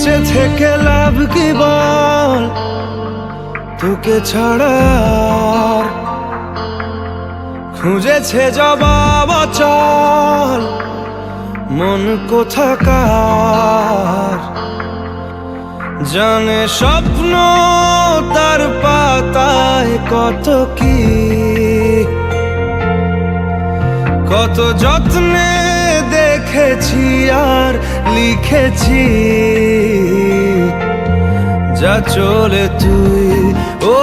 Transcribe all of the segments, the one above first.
বেঁচে থেকে লাভ কি বল, তোকে ছাড়া আর খুঁজেছে জবাব চল মন কোথাকার। জানে স্বপ্ন তার পাতায় কত কি, কত যত্নে দেখেছি আর লিখেছি। যা চলে তুই ও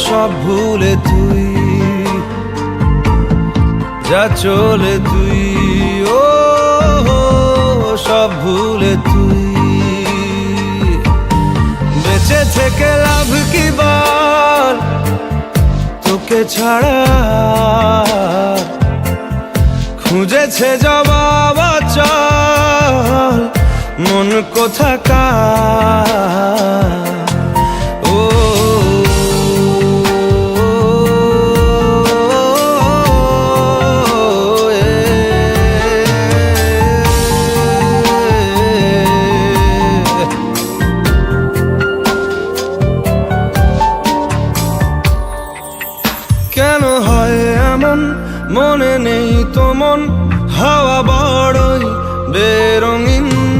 সব ভুলে তুই, যা চলে তুই ও সব ভুলে তুই। বেঁচে থেকে লাভ কি বল, তোকে ছাড়া খুঁজেছে জবাব চল মন কোথাকার। ও কেন হয় এমন, মনে নেই তো মন, হাওয়া বড়ই বেরঙিন।